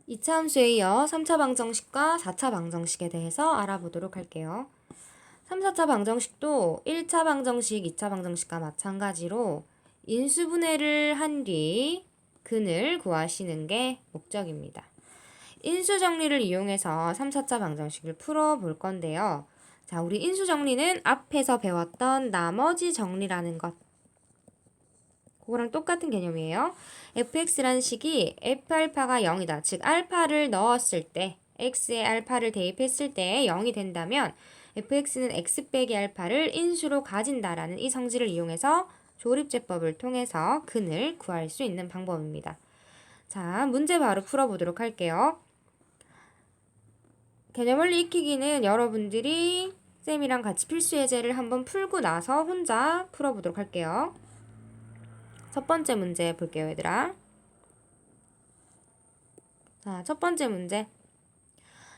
2차 함수에 이어 3차 방정식과 4차 방정식에 대해서 알아보도록 할게요. 3, 4차 방정식도 1차 방정식, 2차 방정식과 마찬가지로 인수분해를 한 뒤 근을 구하시는 게 목적입니다. 인수정리를 이용해서 3, 4차 방정식을 풀어볼 건데요. 자, 우리 인수정리는 앞에서 배웠던 나머지 정리라는 것, 그거랑 똑같은 개념이에요. fx라는 식이 f알파가 0이다. 즉 알파를 넣었을 때 x에 알파를 대입했을 때 0이 된다면 fx는 x 빼기 알파를 인수로 가진다라는 이 성질을 이용해서 조립제법을 통해서 근을 구할 수 있는 방법입니다. 자, 문제 바로 풀어보도록 할게요. 개념원리 익히기는 여러분들이 쌤이랑 같이 필수 예제를 한번 풀고 나서 혼자 풀어보도록 할게요. 첫 번째 문제 볼게요, 얘들아. 자, 첫 번째 문제.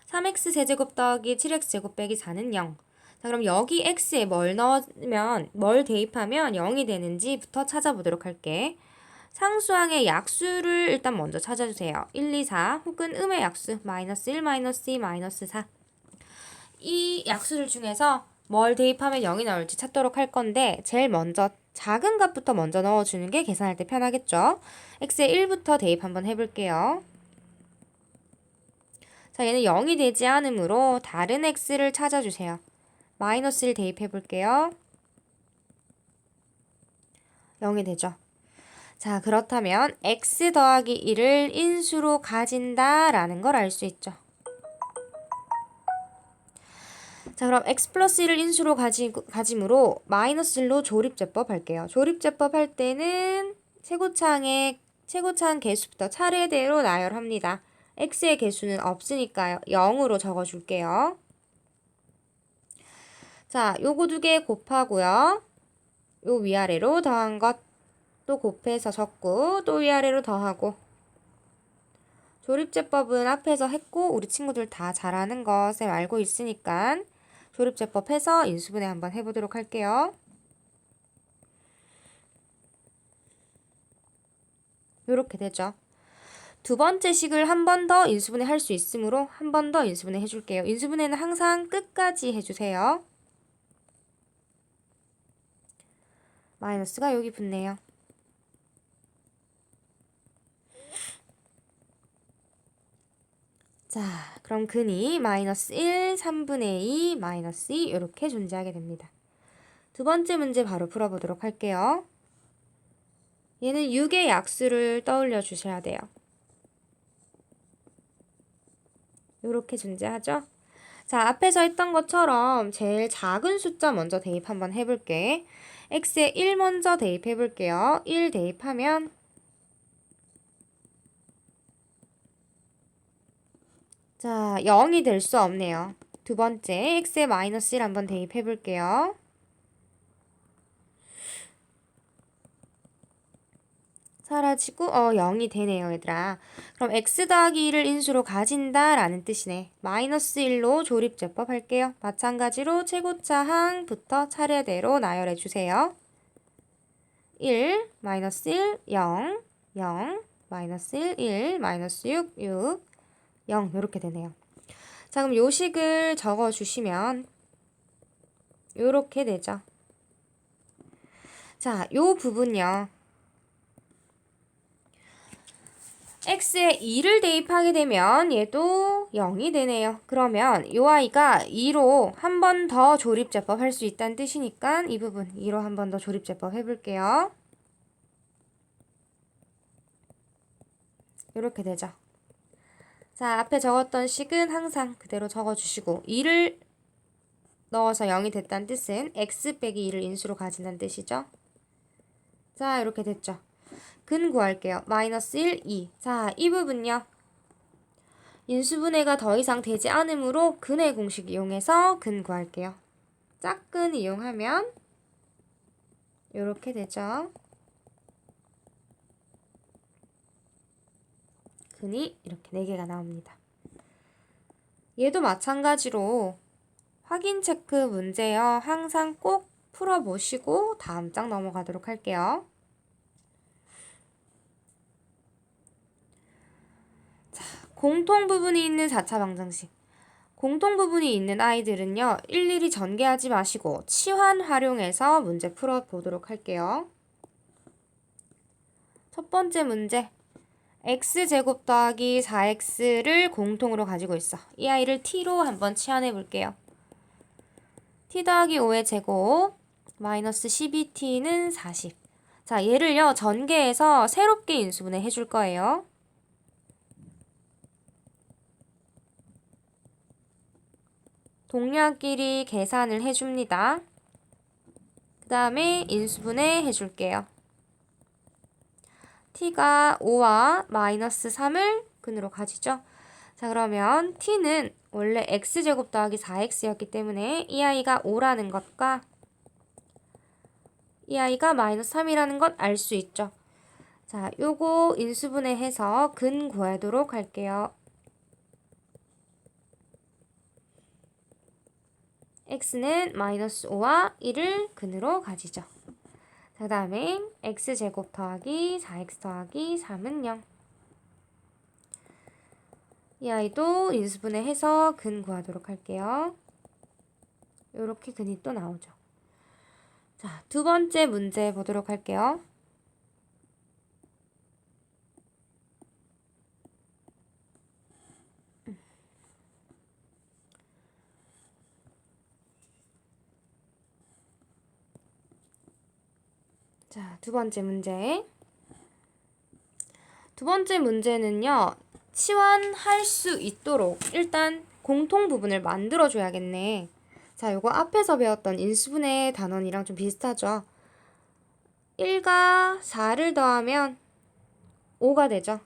3x 세제곱 더하기 7x 제곱 빼기 4는 0. 자, 그럼 여기 x에 뭘 넣으면, 뭘 대입하면 0이 되는지부터 찾아보도록 할게. 상수항의 약수를 일단 먼저 찾아주세요. 1, 2, 4 혹은 음의 약수 마이너스 1, 마이너스 2, 마이너스 4. 이 약수들 중에서 뭘 대입하면 0이 나올지 찾도록 할 건데 제일 먼저 작은 값부터 먼저 넣어주는 게 계산할 때 편하겠죠. x에 1부터 대입 한번 해볼게요. 자, 얘는 0이 되지 않으므로 다른 x를 찾아주세요. 마이너스 1 대입해볼게요. 0이 되죠. 자, 그렇다면 x 더하기 1을 인수로 가진다라는 걸 알 수 있죠. 자, 그럼 x 플러스 1을 인수로 가짐으로 마이너스 1로 조립제법 할게요. 조립제법 할 때는 최고차항 개수부터 차례대로 나열합니다. x의 개수는 없으니까요. 0으로 적어줄게요. 자, 요거 두 개 곱하고요. 요 위아래로 더한 것 또 곱해서 적고 또 위아래로 더하고. 조립제법은 앞에서 했고 우리 친구들 다 잘하는 거 쌤 알고 있으니까 조립제법 해서 인수분해 한번 해보도록 할게요. 이렇게 되죠. 두 번째 식을 한 번 더 인수분해 할 수 있으므로 한 번 더 인수분해 해줄게요. 인수분해는 항상 끝까지 해주세요. 마이너스가 여기 붙네요. 자, 그럼 근이 마이너스 1, 3분의 2, 마이너스 2 이렇게 존재하게 됩니다. 두 번째 문제 바로 풀어보도록 할게요. 얘는 6의 약수를 떠올려 주셔야 돼요. 이렇게 존재하죠? 자, 앞에서 했던 것처럼 제일 작은 숫자 먼저 대입 한번 해볼게. x에 1 먼저 대입해볼게요. 1 대입하면 자, 0이 될 수 없네요. 두 번째 x에 마이너스 1 한번 대입해볼게요. 사라지고 0이 되네요, 얘들아. 그럼 x 더하기 1을 인수로 가진다 라는 뜻이네. 마이너스 1로 조립제법 할게요. 마찬가지로 최고차항부터 차례대로 나열해 주세요. 1, 마이너스 1, 0, 0, 마이너스 1, 1, 마이너스 6, 6, 0 이렇게 되네요. 자, 그럼 요 식을 적어주시면 요렇게 되죠. 자, 요 부분요. x에 2를 대입하게 되면 얘도 0이 되네요. 그러면 요 아이가 2로 한 번 더 조립제법 할 수 있다는 뜻이니까 이 부분 2로 한 번 더 조립제법 해볼게요. 이렇게 되죠. 자, 앞에 적었던 식은 항상 그대로 적어주시고 2를 넣어서 0이 됐다는 뜻은 x 빼기 2를 인수로 가진다는 뜻이죠. 자, 이렇게 됐죠. 근 구할게요. 마이너스 1, 2. 자, 이 부분요. 인수분해가 더 이상 되지 않으므로 근의 공식 이용해서 근 구할게요. 짝근 이용하면 이렇게 되죠. 근이 이렇게 4개가 나옵니다. 얘도 마찬가지로 확인 체크 문제요. 항상 꼭 풀어보시고 다음 장 넘어가도록 할게요. 공통 부분이 있는 4차 방정식. 공통 부분이 있는 아이들은요, 일일이 전개하지 마시고 치환 활용해서 문제 풀어보도록 할게요. 첫 번째 문제. x제곱 더하기 4x를 공통으로 가지고 있어. 이 아이를 t로 한번 치환해 볼게요. t 더하기 5의 제곱 마이너스 12t는 40. 자, 얘를요, 전개해서 새롭게 인수분해 해줄 거예요. 동료끼리 계산을 해줍니다. 그 다음에 인수분해 해줄게요. t가 5와 마이너스 3을 근으로 가지죠. 자, 그러면 t는 원래 x제곱 더하기 4x였기 때문에 이 아이가 5라는 것과 이 아이가 마이너스 3이라는 것 알 수 있죠. 자, 요거 인수분해해서 근 구하도록 할게요. x는 마이너스 5와 1을 근으로 가지죠. 자, 그 다음에 x제곱 더하기 4x 더하기 3은 0. 이 아이도 인수분해해서 근 구하도록 할게요. 요렇게 근이 또 나오죠. 자, 두 번째 문제 보도록 할게요. 자, 두 번째 문제. 두 번째 문제는요, 치환할 수 있도록 일단 공통 부분을 만들어줘야겠네. 자, 요거 앞에서 배웠던 인수분해 단원이랑 좀 비슷하죠. 1과 4를 더하면 5가 되죠.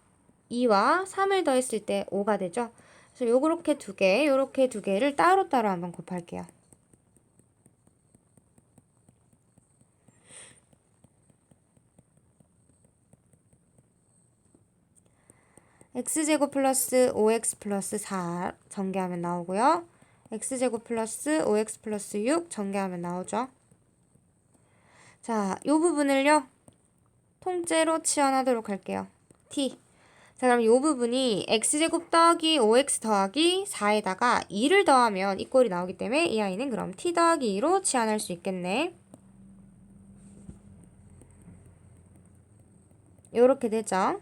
2와 3을 더했을 때 5가 되죠. 그래서 요렇게 두 개, 요렇게 두 개를 따로따로 한번 곱할게요. x제곱 플러스 5x 플러스 4 전개하면 나오고요. x제곱 플러스 5x 플러스 6 전개하면 나오죠. 자, 요 부분을요, 통째로 치환하도록 할게요. t. 자, 그럼 요 부분이 x제곱 더하기 5x 더하기 4에다가 2를 더하면 이 꼴이 나오기 때문에 이 아이는 그럼 t 더하기 2로 치환할 수 있겠네. 요렇게 되죠.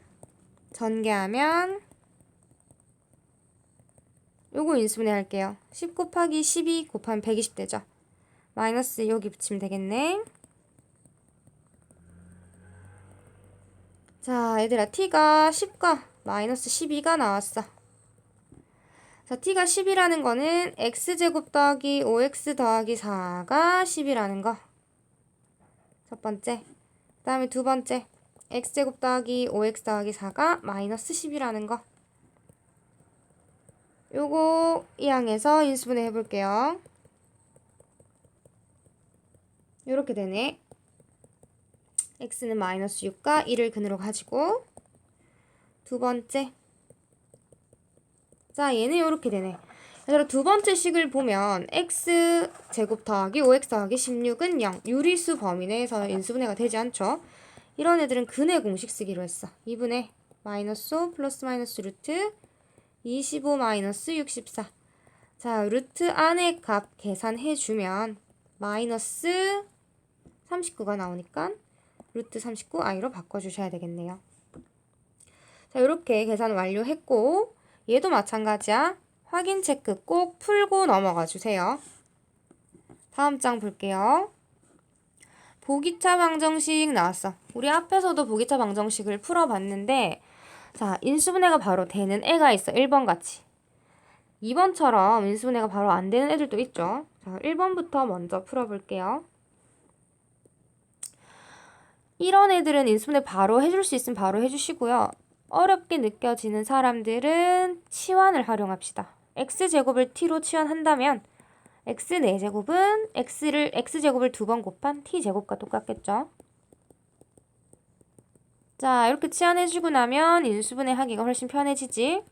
전개하면 요거 인수분해 할게요. 10 곱하기 12 곱하면 120 되죠. 마이너스 여기 붙이면 되겠네. 자, 얘들아, t가 10과 마이너스 12가 나왔어. 자, t가 10이라는 거는 x제곱 더하기 5x 더하기 4가 10이라는 거. 첫 번째. 그 다음에 두 번째. x제곱 더하기 5x 더하기 4가 마이너스 10이라는 거. 요거 이항에서 인수분해 해볼게요. 요렇게 되네. x는 마이너스 6과 1을 근으로 가지고 두 번째. 자, 얘는 요렇게 되네. 그래서 두 번째 식을 보면 x제곱 더하기 5x 더하기 16은 0. 유리수 범위 내에서 인수분해가 되지 않죠. 이런 애들은 근의 공식 쓰기로 했어. 2분의 마이너스 5 플러스 마이너스 루트 25 마이너스 64. 자, 루트 안의 값 계산해주면 마이너스 39가 나오니까 루트 39i로 바꿔주셔야 되겠네요. 자, 이렇게 계산 완료했고 얘도 마찬가지야. 확인 체크 꼭 풀고 넘어가 주세요. 다음 장 볼게요. 보기차 방정식 나왔어. 우리 앞에서도 보기차 방정식을 풀어봤는데, 자, 인수분해가 바로 되는 애가 있어. 1번 같이. 2번처럼 인수분해가 바로 안 되는 애들도 있죠. 자, 1번부터 먼저 풀어볼게요. 이런 애들은 인수분해 바로 해줄 수 있으면 바로 해주시고요. 어렵게 느껴지는 사람들은 치환을 활용합시다. x제곱을 t로 치환한다면 x 4제곱은 x제곱을 2번 곱한 t제곱과 똑같겠죠. 자, 이렇게 치환해주고 나면 인수분해 하기가 훨씬 편해지지.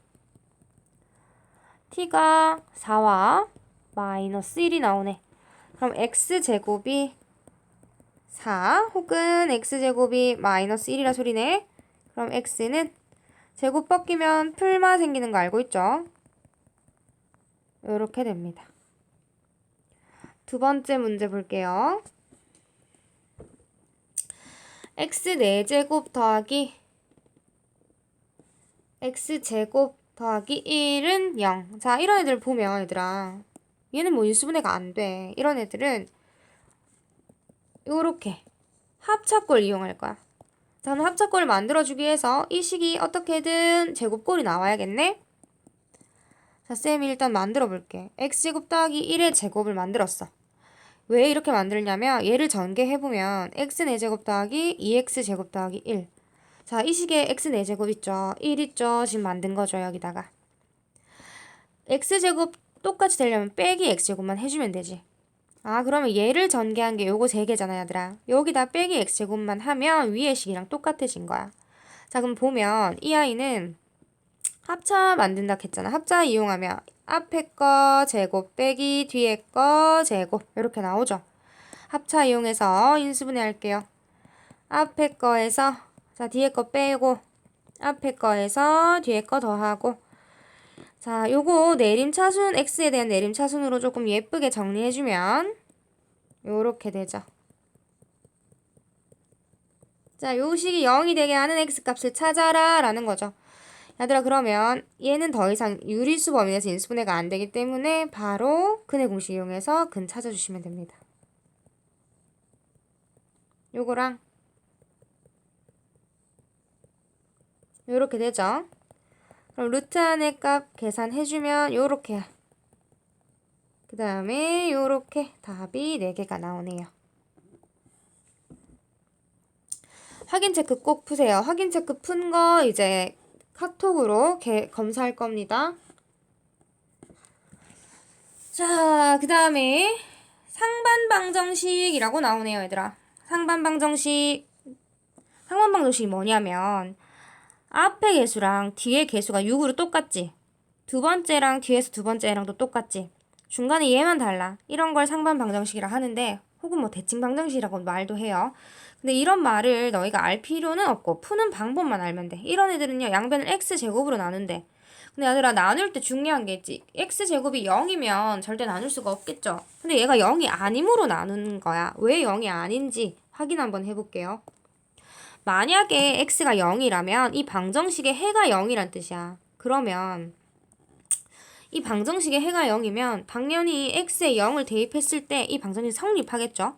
t가 4와 마이너스 1이 나오네. 그럼 x제곱이 4 혹은 x제곱이 마이너스 1이라 소리네. 그럼 x는 제곱 벗기면 풀마 생기는 거 알고 있죠? 요렇게 됩니다. 두 번째 문제 볼게요. x 4제곱 더하기 x제곱 더하기 1은 0. 자, 이런 애들 보면 얘들아, 얘는 뭐 인수분해가 안 돼. 이런 애들은 요렇게 합차꼴 이용할 거야. 자, 그럼 합차꼴을 만들어주기 위해서 이 식이 어떻게든 제곱꼴이 나와야겠네? 자, 쌤이 일단 만들어 볼게. x제곱 더하기 1의 제곱을 만들었어. 왜 이렇게 만들냐면 얘를 전개해보면 x 4제곱 더하기 2x제곱 더하기 1. 자, 이 식에 x 4제곱 있죠? 1 있죠? 지금 만든 거죠, 여기다가. x제곱 똑같이 되려면 빼기 x제곱만 해주면 되지. 아, 그러면 얘를 전개한 게 요거 3개잖아, 얘들아. 여기다 빼기 x제곱만 하면 위의 식이랑 똑같아진 거야. 자, 그럼 보면 이 아이는 합차 만든다 했잖아. 합차 이용하면 앞에 거 제곱 빼기 뒤에 거 제곱 이렇게 나오죠. 합차 이용해서 인수분해 할게요. 앞에 거에서 자, 뒤에 거 빼고 앞에 거에서 뒤에 거 더하고 자, 요거 내림차순 x에 대한 내림차순으로 조금 예쁘게 정리해주면 요렇게 되죠. 자, 요 식이 0이 되게 하는 x값을 찾아라 라는 거죠. 얘들아, 그러면 얘는 더 이상 유리수 범위에서 인수분해가 안 되기 때문에 바로 근의 공식 이용해서 근 찾아주시면 됩니다. 요거랑 요렇게 되죠. 그럼 루트 안의 값 계산해주면 요렇게, 그 다음에 요렇게 답이 4개가 나오네요. 확인 체크 꼭 푸세요. 확인 체크 푼 거 이제 카톡으로 검사할 겁니다. 자, 그 다음에 상반방정식이라고 나오네요, 얘들아. 상반방정식이 뭐냐면 앞에 개수랑 뒤에 개수가 6으로 똑같지. 두 번째랑 뒤에서 두 번째랑도 똑같지. 중간에 얘만 달라. 이런 걸 상반방정식이라 하는데 혹은 뭐 대칭방정식이라고 말도 해요. 근데 이런 말을 너희가 알 필요는 없고 푸는 방법만 알면 돼. 이런 애들은요, 양변을 x제곱으로 나눈대. 근데 얘들아, 나눌 때 중요한 게 있지. x제곱이 0이면 절대 나눌 수가 없겠죠. 근데 얘가 0이 아님으로 나누는 거야. 왜 0이 아닌지 확인 한번 해볼게요. 만약에 x가 0이라면 이 방정식의 해가 0이란 뜻이야. 그러면 이 방정식의 해가 0이면 당연히 x에 0을 대입했을 때 이 방정식이 성립하겠죠.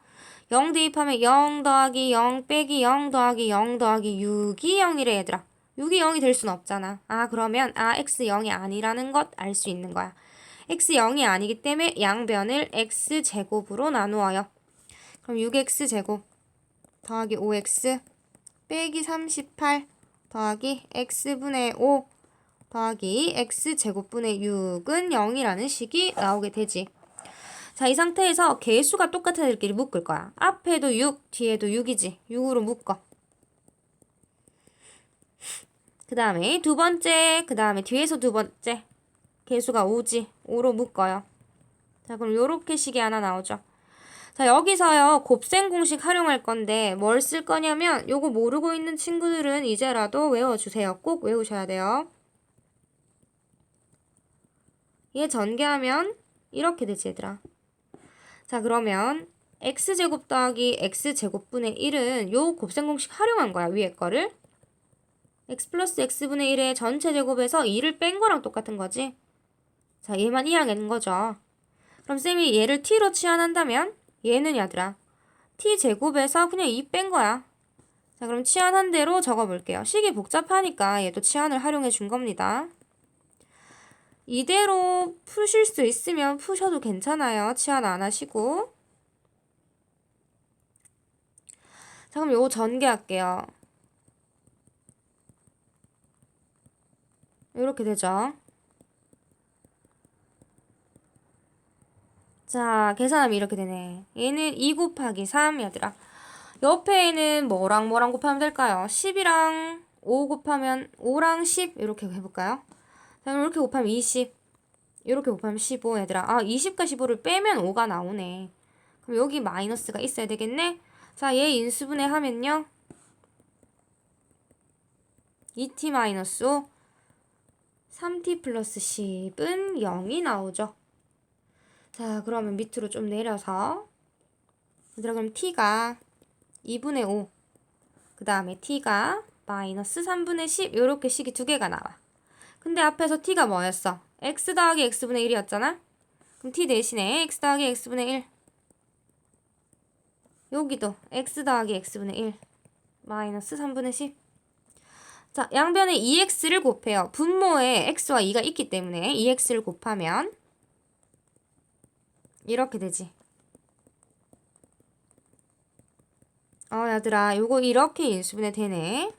0 대입하면 0 더하기 0 빼기 0 더하기 0 더하기 6이 0이래, 얘들아. 6이 0이 될 순 없잖아. 아, 그러면 x 0이 아니라는 것 알 수 있는 거야. x 0이 아니기 때문에 양변을 x제곱으로 나누어요. 그럼 6x제곱 더하기 5x 빼기 38 더하기 x분의 5 더하기 x제곱분의 6은 0이라는 식이 나오게 되지. 자, 이 상태에서 개수가 똑같은 애들끼리 묶을 거야. 앞에도 6, 뒤에도 6이지. 6으로 묶어. 그 다음에 두 번째, 그 다음에 뒤에서 두 번째. 개수가 5지. 5로 묶어요. 자, 그럼 요렇게 식이 하나 나오죠. 자, 여기서요, 곱셈 공식 활용할 건데 뭘 쓸 거냐면 요거 모르고 있는 친구들은 이제라도 외워주세요. 꼭 외우셔야 돼요. 얘 전개하면 이렇게 되지, 얘들아. 자, 그러면 x제곱 더하기 x제곱분의 1은 요 곱셈 공식 활용한 거야, 위에 거를. x 플러스 x분의 1의 전체 제곱에서 2를 뺀 거랑 똑같은 거지. 자, 얘만 이해하는 거죠. 그럼 쌤이 얘를 t로 치환한다면 얘는 얘들아 t제곱에서 그냥 2 뺀 거야. 자, 그럼 치환한 대로 적어볼게요. 식이 복잡하니까 얘도 치환을 활용해 준 겁니다. 이대로 푸실 수 있으면 푸셔도 괜찮아요. 치환 안 하시고. 자, 그럼 요거 전개할게요. 이렇게 되죠. 자, 계산하면 이렇게 되네. 얘는 2 곱하기 3, 얘들아. 옆에는 뭐랑 뭐랑 곱하면 될까요? 10이랑 5 곱하면 5랑 10 이렇게 해볼까요? 자, 그럼 이렇게 곱하면 20, 이렇게 곱하면 15, 얘들아. 아, 20과 15를 빼면 5가 나오네. 그럼 여기 마이너스가 있어야 되겠네? 자, 얘 인수분해 하면요. 2t 마이너스 5 3t 플러스 10은 0이 나오죠. 자, 그러면 밑으로 좀 내려서 얘들아, 그럼 t가 2분의 5 그 다음에 t가 마이너스 3분의 10 요렇게 식이 두 개가 나와. 근데 앞에서 t가 뭐였어? x 더하기 x분의 1이었잖아? 그럼 t 대신에 x 더하기 x분의 1 여기도 x 더하기 x분의 1 마이너스 3분의 10. 자, 양변에 2x를 곱해요. 분모에 x와 2가 있기 때문에 2x를 곱하면 이렇게 되지. 얘들아, 요거 이렇게 인수분해 되네.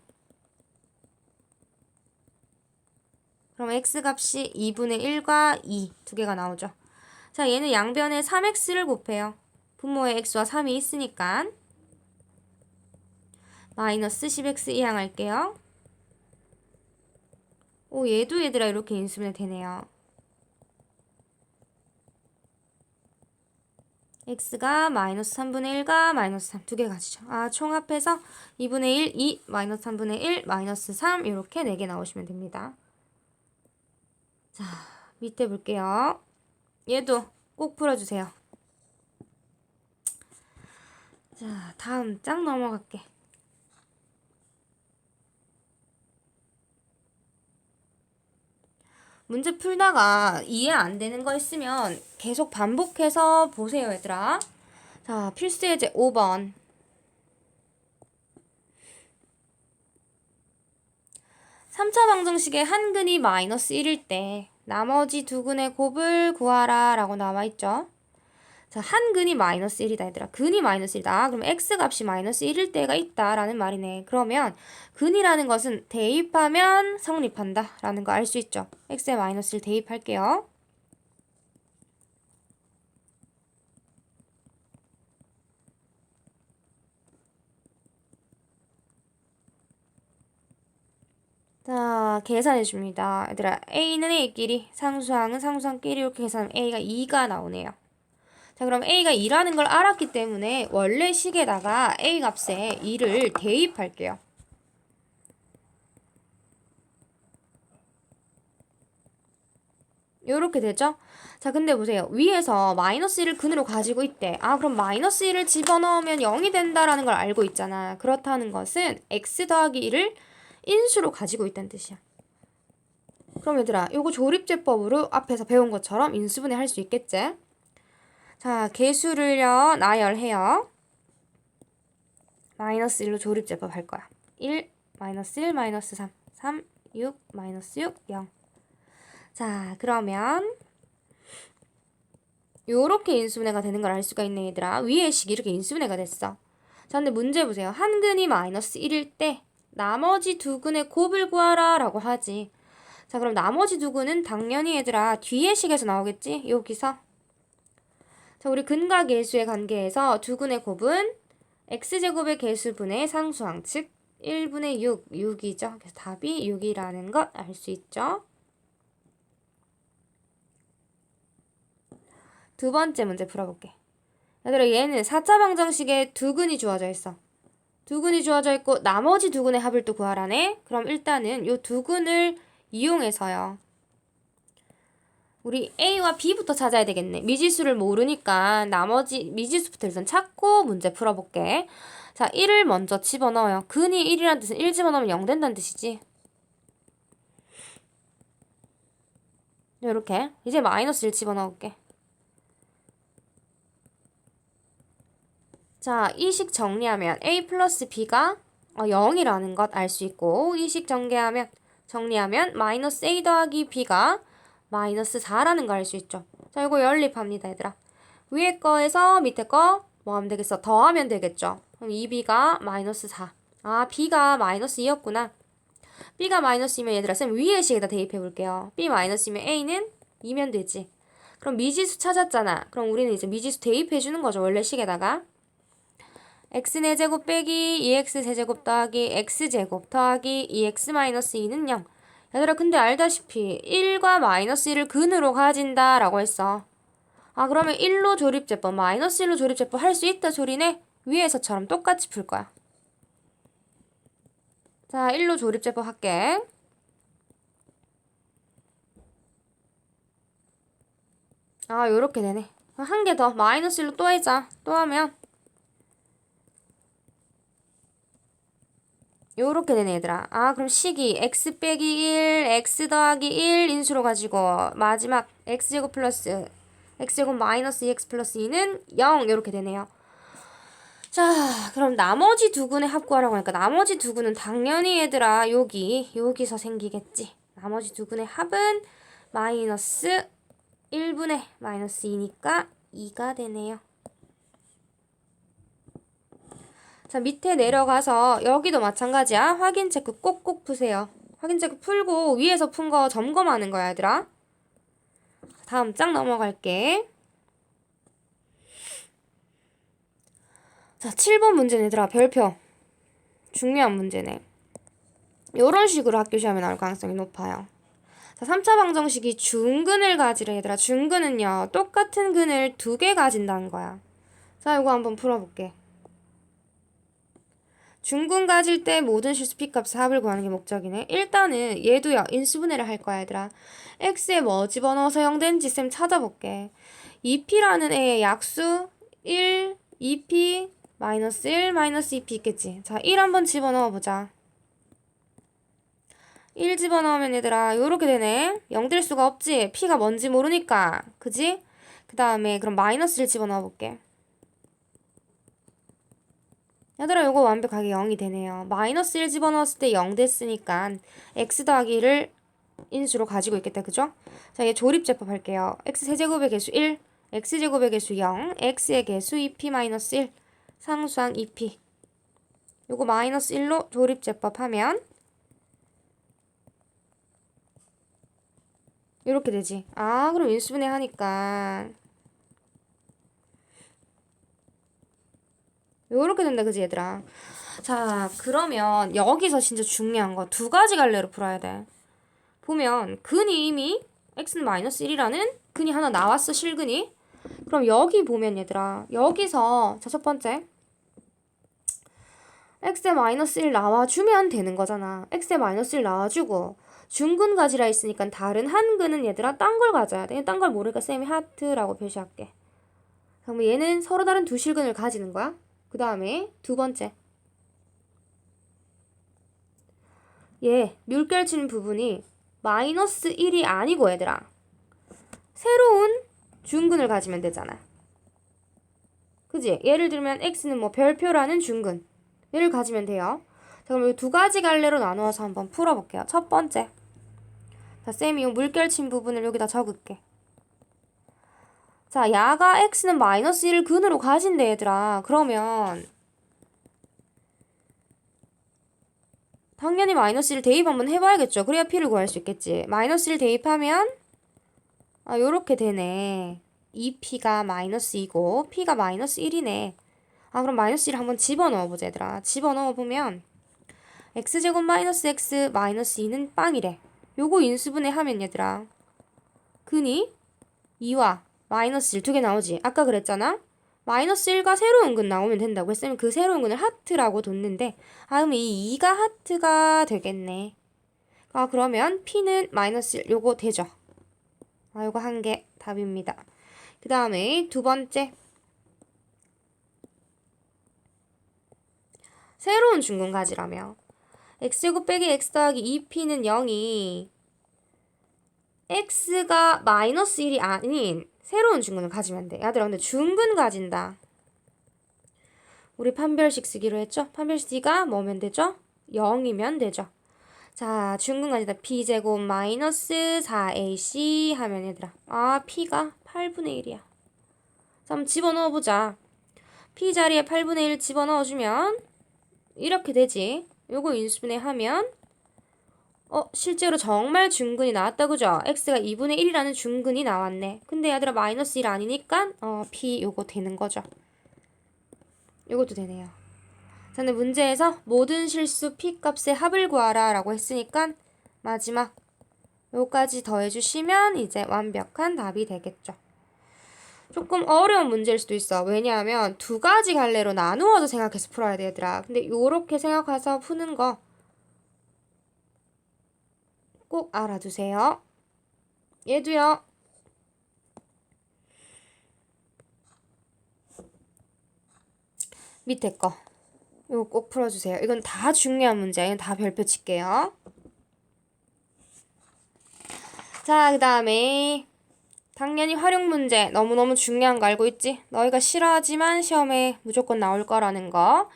그럼 x값이 2분의 1과 2 두 개가 나오죠. 자, 얘는 양변에 3x를 곱해요. 분모에 x와 3이 있으니까 마이너스 10x 이항할게요. 오, 얘도 얘들아 이렇게 인수분해 되네요. x가 마이너스 3분의 1과 마이너스 3 두 개 가지죠. 총 합해서 2분의 1, 2, 마이너스 3분의 1, 마이너스 3 이렇게 4개 나오시면 됩니다. 자, 밑에 볼게요. 얘도 꼭 풀어주세요. 자, 다음 장 넘어갈게. 문제 풀다가 이해 안 되는 거 있으면 계속 반복해서 보세요, 얘들아. 자, 필수 예제 5번. 3차 방정식의 한 근이 마이너스 1일 때 나머지 두 근의 곱을 구하라 라고 나와있죠. 자, 한 근이 마이너스 1이다 얘들아. 근이 마이너스 1이다. 그럼 x값이 마이너스 1일 때가 있다 라는 말이네. 그러면 근이라는 것은 대입하면 성립한다 라는 거 알 수 있죠. x에 마이너스를 대입할게요. 자, 계산해 줍니다. 얘들아, a는 a끼리, 상수항은 상수항끼리 이렇게 계산하면 a가 2가 나오네요. 자, 그럼 a가 2라는 걸 알았기 때문에 원래 식에다가 a 값에 2를 대입할게요. 요렇게 되죠? 자, 근데 보세요. 위에서 마이너스 1을 근으로 가지고 있대. 그럼 마이너스 1을 집어넣으면 0이 된다라는 걸 알고 있잖아. 그렇다는 것은 x 더하기 1을 인수로 가지고 있다는 뜻이야. 그럼 얘들아, 요거 조립제법으로 앞에서 배운 것처럼 인수분해 할 수 있겠지? 자, 개수를요, 나열해요. 마이너스 1로 조립제법 할 거야. 1, 마이너스 1, 마이너스 3, 3, 6, 마이너스 6, 0. 자, 그러면 요렇게 인수분해가 되는 걸 알 수가 있네, 얘들아. 위의 식이 이렇게 인수분해가 됐어. 자, 근데 문제 보세요. 한 근이 마이너스 1일 때 나머지 두 근의 곱을 구하라 라고 하지. 자, 그럼 나머지 두 근은 당연히 얘들아 뒤의 식에서 나오겠지? 여기서. 자, 우리 근과 계수의 관계에서 두 근의 곱은 x제곱의 계수분의 상수항, 즉 1분의 6, 6이죠. 그래서 답이 6이라는 것 알 수 있죠. 두 번째 문제 풀어볼게. 얘들아, 얘는 4차 방정식에 두 근이 주어져 있어. 두 근이 주어져 있고 나머지 두 근의 합을 또 구하라네. 그럼 일단은 요 두 근을 이용해서요. 우리 A와 B부터 찾아야 되겠네. 미지수를 모르니까 나머지 미지수부터 일단 찾고 문제 풀어볼게. 자, 1을 먼저 집어넣어요. 근이 1이라는 뜻은 1 집어넣으면 0 된다는 뜻이지. 이렇게. 이제 마이너스 1 집어넣을게. 자, 이 식 정리하면 A 플러스 B가 0이라는 것 알 수 있고, 이 식 정리하면 마이너스 A 더하기 B가 마이너스 4라는 거 알 수 있죠. 자, 이거 연립합니다, 얘들아. 위에 거에서 밑에 거 뭐 하면 되겠어? 더하면 되겠죠. 그럼 2B가 마이너스 4. B가 마이너스 2였구나. B가 마이너스이면 얘들아, 쌤 위에 식에다 대입해 볼게요. B 마이너스이면 A는 2면 되지. 그럼 미지수 찾았잖아. 그럼 우리는 이제 미지수 대입해 주는 거죠, 원래 식에다가. x4제곱 빼기 2x3제곱 더하기 x제곱 더하기 2x-2는 0. 얘들아, 근데 알다시피 1과 마이너스 1을 근으로 가진다 라고 했어. 그러면 1로 조립제법, 마이너스 1로 조립제법 할 수 있다 소리네. 위에서처럼 똑같이 풀 거야. 자, 1로 조립제법 할게. 아, 요렇게 되네. 한 개 더. 마이너스 1로 또 해자. 또 하면 요렇게 되네, 얘들아. 아, 그럼 식이 x 빼기 1, x 더하기 1 인수로 가지고 마지막 x제곱 플러스 x제곱 마이너스 2x 플러스 2는 0 요렇게 되네요. 자, 그럼 나머지 두 근의 합구하라고 하니까 나머지 두 근은 당연히 얘들아 여기서 생기겠지. 나머지 두 근의 합은 마이너스 1분의 마이너스 2니까 2가 되네요. 자, 밑에 내려가서 여기도 마찬가지야. 확인 체크 꼭꼭 푸세요. 확인 체크 풀고 위에서 푼 거 점검하는 거야, 얘들아. 다음 장 넘어갈게. 자, 7번 문제는 얘들아, 별표. 중요한 문제네. 요런 식으로 학교 시험에 나올 가능성이 높아요. 자, 3차 방정식이 중근을 가지래, 얘들아. 중근은요, 똑같은 근을 두 개 가진다는 거야. 자, 이거 한번 풀어볼게. 중근 가질 때 모든 실수 P값의 합을 구하는 게 목적이네. 일단은 얘도요, 인수분해를 할 거야, 얘들아. X에 뭐 집어넣어서 0 된지 쌤 찾아볼게. 2P라는 애의 약수 1, 2P, 마이너스 1, 마이너스 2P 있겠지. 자, 1 한번 집어넣어보자. 1 집어넣으면 얘들아 요렇게 되네. 0 될 수가 없지. P가 뭔지 모르니까. 그지? 그 다음에 그럼 마이너스 1 집어넣어볼게. 얘들아 요거 완벽하게 0이 되네요. 마이너스 1 집어넣었을 때 0 됐으니까 x 더하기 1을 인수로 가지고 있겠다. 그죠? 자, 얘 조립제법 할게요. x 세제곱의 개수 1, x제곱의 개수 0, x의 개수 2p 마이너스 1, 상수항 2p. 요거 마이너스 1로 조립제법 하면 요렇게 되지. 아, 그럼 인수분해 하니까 요렇게 된다. 그지, 얘들아? 자, 그러면 여기서 진짜 중요한 거 두 가지 갈래로 풀어야 돼. 보면 근이 이미 x는 마이너스 1이라는 근이 하나 나왔어, 실근이. 그럼 여기 보면 얘들아, 여기서 자, 첫 번째 x에 마이너스 1 나와주면 되는 거잖아. x에 마이너스 1 나와주고 중근 가지라 했으니까 다른 한 근은 얘들아 딴 걸 가져야 돼. 딴 걸 모르니까 쌤이 하트라고 표시할게. 그럼 얘는 서로 다른 두 실근을 가지는 거야. 그 다음에 두 번째, 얘 물결 치는 부분이 마이너스 1이 아니고 얘들아 새로운 중근을 가지면 되잖아. 그지? 예를 들면 x는 뭐 별표라는 중근 얘를 가지면 돼요. 자, 그럼 이 두 가지 갈래로 나누어서 한번 풀어볼게요. 첫 번째, 자, 쌤이 이 물결 친 부분을 여기다 적을게. 자, 야가 x는 마이너스 1을 근으로 가진대, 얘들아. 그러면 당연히 마이너스 1 대입 한번 해봐야겠죠. 그래야 p를 구할 수 있겠지. 마이너스 1 대입하면 아, 요렇게 되네. 2p가 마이너스 2고 p가 마이너스 1이네. 아, 그럼 마이너스 1 한번 집어넣어보자, 얘들아. 집어넣어보면 x제곱 마이너스 x 마이너스 2는 빵이래. 요거 인수분해 하면 얘들아 근이 2와 마이너스 1 두 개 나오지. 아까 그랬잖아. 마이너스 1과 새로운 근 나오면 된다고 했으면 그 새로운 근을 하트라고 뒀는데 아, 그럼 이 2가 하트가 되겠네. 아, 그러면 p는 마이너스 1 요거 되죠. 아, 요거 한 개 답입니다. 그 다음에 두 번째, 새로운 중근 가지라며 x제곱 빼기 x 더하기 2p는 0이 x가 마이너스 1이 아닌 새로운 중근을 가지면 돼. 얘들아 근데 중근 가진다. 우리 판별식 쓰기로 했죠? 판별식 D가 뭐면 되죠? 0이면 되죠. 자, 중근 가진다. P제곱 마이너스 4AC 하면 얘들아 아, P가 8분의 1이야. 자, 한번 집어넣어보자. P 자리에 8분의 1 집어넣어주면 이렇게 되지. 요거 인수분해 하면 실제로 정말 중근이 나왔다, 그죠? x가 2분의 1이라는 중근이 나왔네. 근데 얘들아 마이너스 1 아니니까 p 요거 되는 거죠. 요것도 되네요. 자, 근데 문제에서 모든 실수 p 값의 합을 구하라 라고 했으니까 마지막 요까지 더해주시면 이제 완벽한 답이 되겠죠. 조금 어려운 문제일 수도 있어. 왜냐하면 두 가지 갈래로 나누어서 생각해서 풀어야 돼, 얘들아. 근데 요렇게 생각해서 푸는 거 꼭 알아두세요. 얘도요. 밑에 거 이거 꼭 풀어주세요. 이건 다 중요한 문제. 이건 다 별표 칠게요. 자, 그 다음에 당연히 활용 문제 너무너무 중요한 거 알고 있지? 너희가 싫어하지만 시험에 무조건 나올 거라는 거.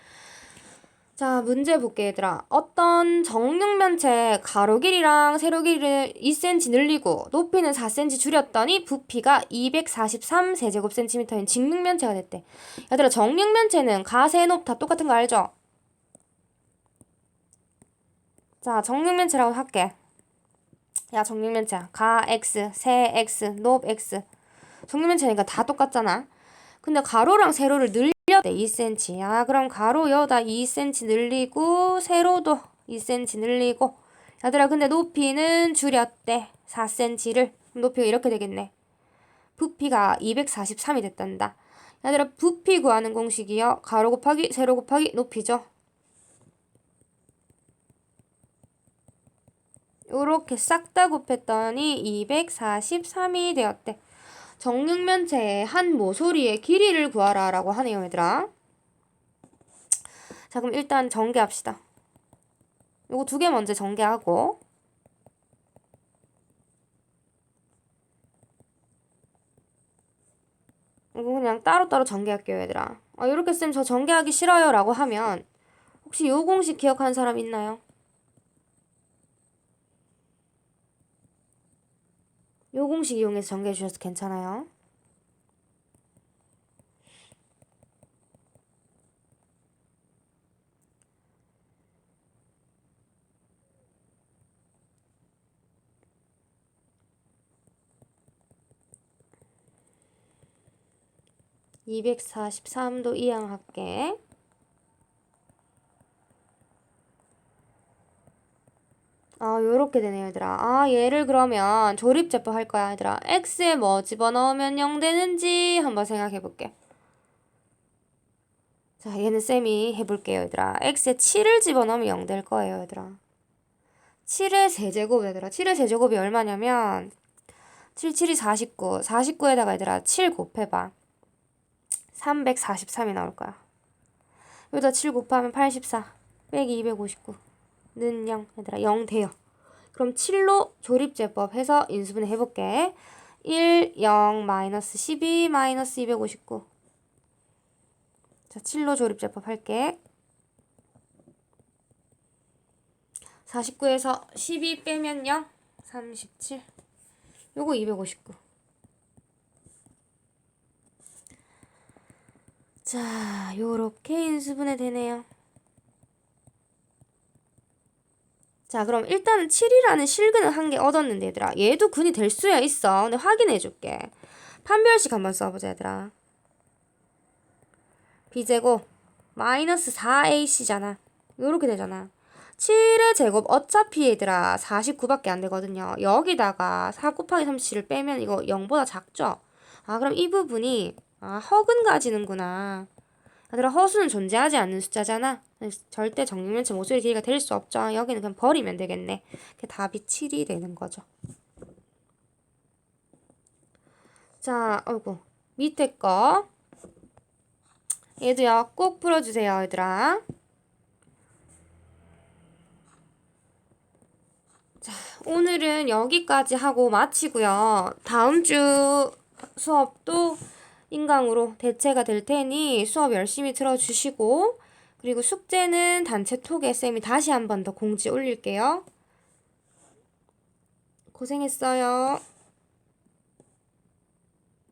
자, 문제 볼게 얘들아. 어떤 정육면체 가로 길이랑 세로 길이를 2cm 늘리고 높이는 4cm 줄였더니 부피가 243세제곱센티미터인 직육면체가 됐대. 얘들아, 정육면체는 가, 세, 높 다 똑같은 거 알죠? 자, 정육면체라고 할게. 야, 정육면체야. 가 x, 세 x, 높 x. 정육면체니까 다 똑같잖아. 근데 가로랑 세로를 늘렸대 2cm. 아, 그럼 가로 여다 2cm 늘리고 세로도 2cm 늘리고. 얘들아, 근데 높이는 줄였대 4cm를. 높이가 이렇게 되겠네. 부피가 243이 됐단다. 얘들아, 부피 구하는 공식이요. 가로 곱하기 세로 곱하기 높이죠. 요렇게 싹 다 곱했더니 243이 되었대. 정육면체의 한 모서리의 길이를 구하라 라고 하네요, 얘들아. 자, 그럼 일단 전개합시다. 요거 두 개 먼저 전개하고, 이거 그냥 따로따로 전개할게요, 얘들아. 요렇게 쌤 저 전개하기 싫어요 라고 하면 혹시 요 공식 기억하는 사람 있나요? 요 공식 이용해서 전개해 주셔서 괜찮아요. (243도) 이항할게. 요렇게 되네요, 얘들아. 얘를 그러면 조립제법 할 거야, 얘들아. x에 뭐 집어넣으면 0 되는지 한번 생각해 볼게. 자, 얘는 쌤이 해볼게요, 얘들아. x에 7을 집어넣으면 0 될 거예요, 얘들아. 7의 세제곱, 얘들아. 7의 세제곱이 얼마냐면 7, 7이 49. 49에다가 얘들아 7 곱해봐. 343이 나올 거야. 여기다 7 곱하면 84 빼기 259는 0. 얘들아 0 돼요. 그럼 7로 조립제법 해서 인수분해 해볼게. 1, 0, 마이너스 12, 마이너스 259. 자, 7로 조립제법 할게. 49에서 12 빼면 0, 37. 요거 259. 자, 요렇게 인수분해 되네요. 자, 그럼 일단은 7이라는 실근은 한 개 얻었는데, 얘들아. 얘도 근이 될 수야 있어. 근데 확인해줄게. 판별식 한번 써보자, 얘들아. b제곱 마이너스 4ac잖아. 요렇게 되잖아. 7의 제곱 어차피 얘들아 49밖에 안 되거든요. 여기다가 4 곱하기 37을 빼면 이거 0보다 작죠? 그럼 이 부분이 허근 가지는구나. 얘들아, 허수는 존재하지 않는 숫자잖아. 절대 정육면체 모서리 길이가 될 수 없죠. 여기는 그냥 버리면 되겠네. 답이 7이 되는 거죠. 자, 어이구, 밑에 거 얘도요 꼭 풀어주세요, 얘들아. 자, 오늘은 여기까지 하고 마치고요. 다음 주 수업도 인강으로 대체가 될 테니 수업 열심히 들어주시고, 그리고 숙제는 단체 톡에 쌤이 다시 한 번 더 공지 올릴게요. 고생했어요.